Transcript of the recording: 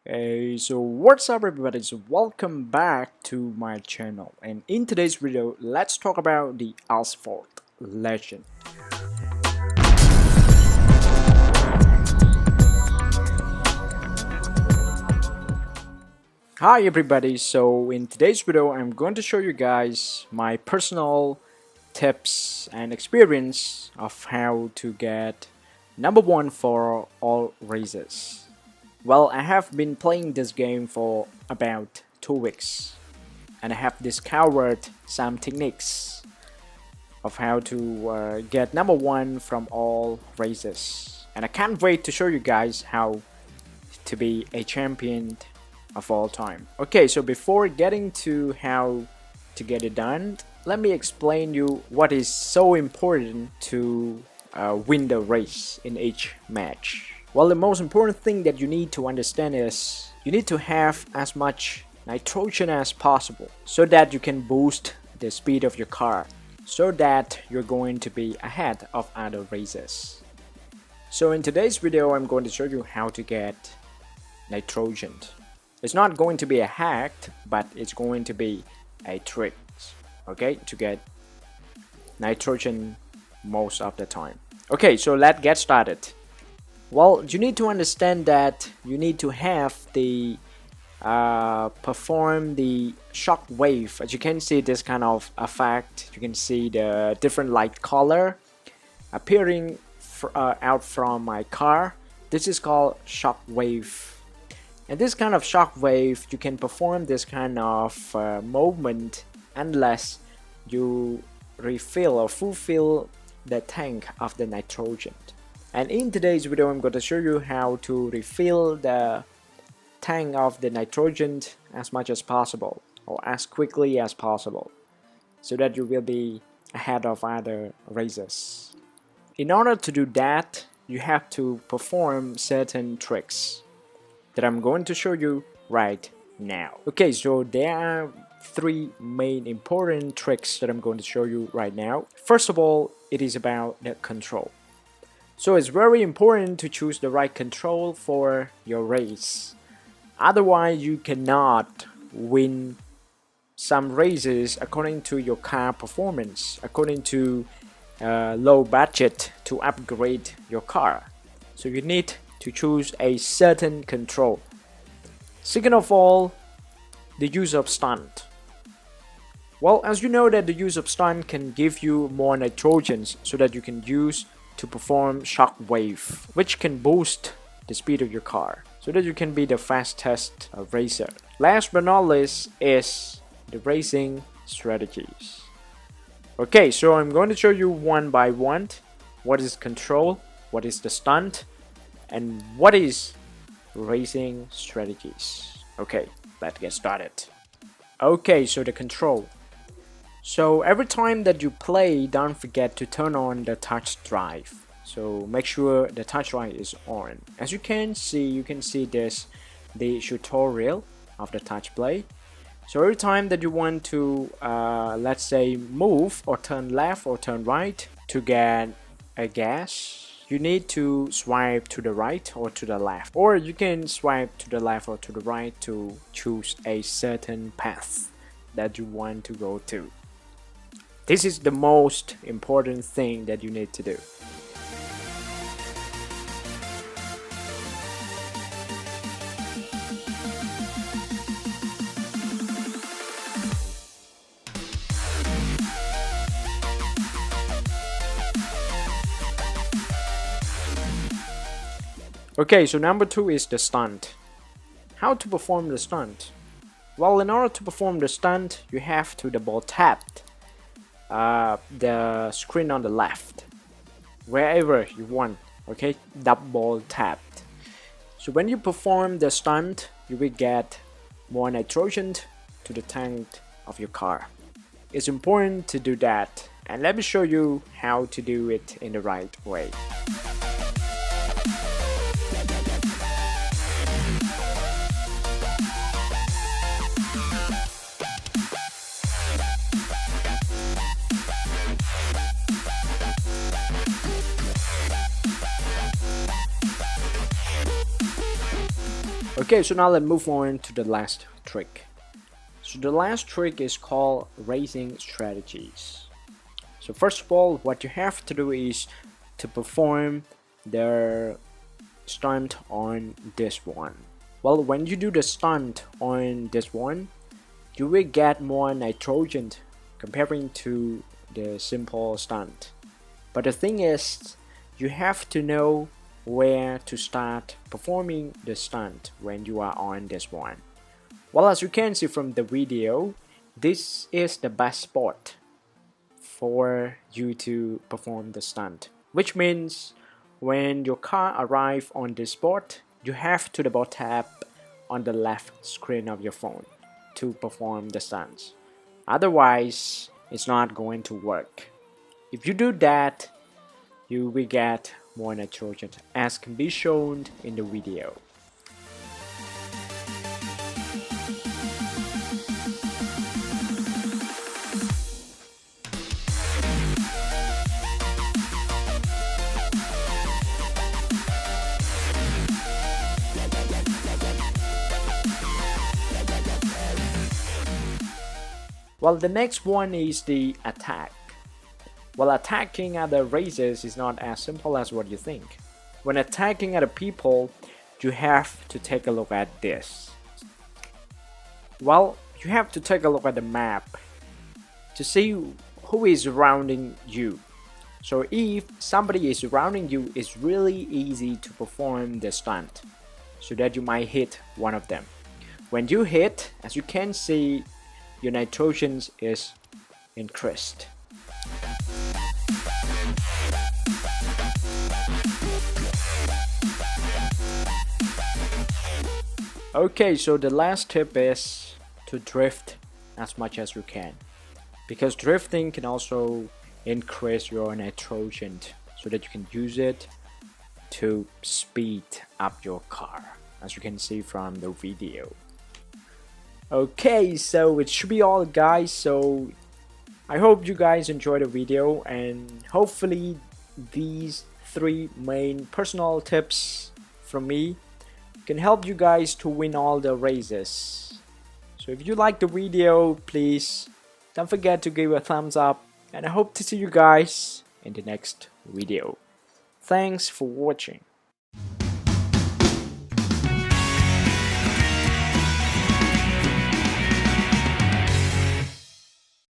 Hey, so what's up everybody? So welcome back to my channel, and in today's video let's talk about the Asphalt legend. Hi everybody, so in today's video I'm going to show you guys my personal tips and experience of how to get number one for all races. Well, I have been playing this game for about 2 weeks, and I have discovered some techniques of how to get number one from all races, and I can't wait to show you guys how to be a champion of all time. Okay, so before getting to how to get it done, let me explain you what is so important to win the race in each match. Well, the most important thing that you need to understand is you need to have as much nitrogen as possible so that you can boost the speed of your car, so that you're going to be ahead of other races. So in today's video I'm going to show you how to get nitrogen. It's not going to be a hack, but it's going to be a trick, okay, to get nitrogen most of the time. Okay, so let's get started. Well, you need to understand that you need to have the perform the shock wave. As you can see, this kind of effect, you can see the different light color appearing out from my car. This is called shock wave. And this kind of shock wave, you can perform this kind of movement unless you refill or fulfill the tank of the nitrogen. And in today's video I'm going to show you how to refill the tank of the nitrogen as much as possible, or as quickly as possible, so that you will be ahead of other racers. In order to do that, you have to perform certain tricks that I'm going to show you right now. Okay, so there are three main important tricks that I'm going to show you right now. First of all, it is about the control. So it's very important to choose the right control for your race. Otherwise, you cannot win some races according to your car performance, according to low budget to upgrade your car. So you need to choose a certain control. Second of all, the use of stunt. Well, as you know that the use of stunt can give you more nitrogen so that you can use to perform shock wave, which can boost the speed of your car so that you can be the fastest racer. Last but not least is the racing strategies. Okay, so I'm going to show you one by one what is control, what is the stunt, and what is racing strategies. Okay, let's get started. Okay, so the control. So every time that you play, don't forget to turn on the touch drive. So make sure the touch drive is on. As you can see this, the tutorial of the touch play. So every time that you want to, let's say, move or turn left or turn right to get a gas, you need to swipe to the right or to the left, or you can swipe to the left or to the right to choose a certain path that you want to go to. This is the most important thing that you need to do. Okay, so number two is the stunt. How to perform the stunt? Well, in order to perform the stunt, you have to double tap the screen on the left, wherever you want. Okay, double tapped. So when you perform the stunt, you will get more nitrogen to the tank of your car. It's important to do that, and let me show you how to do it in the right way. Okay, so now let's move on to the last trick. So the last trick is called racing strategies. So first of all, what you have to do is to perform the stunt on this one. Well, when you do the stunt on this one, you will get more nitrogen comparing to the simple stunt. But the thing is, you have to know where to start performing the stunt when you are on this one. Well, as you can see from the video, this is the best spot for you to perform the stunt, which means when your car arrives on this spot, you have to double tap on the left screen of your phone to perform the stunts. Otherwise, it's not going to work. If you do that, you will get more nitrogen as can be shown in the video. Well, the next one is the attack. Well, attacking other races is not as simple as what you think. When attacking other people, you have to take a look at this. Well, you have to take a look at the map to see who is surrounding you. So if somebody is surrounding you, it's really easy to perform the stunt so that you might hit one of them. When you hit, as you can see, your nitrogen is increased. Okay, so the last tip is to drift as much as you can, because drifting can also increase your nitrogen so that you can use it to speed up your car, as you can see from the video. Okay, so it should be all, guys. So I hope you guys enjoyed the video, and hopefully these 3 main personal tips from me can help you guys to win all the races. So if you like the video, please don't forget to give a thumbs up, and I hope to see you guys in the next video. Thanks for watching.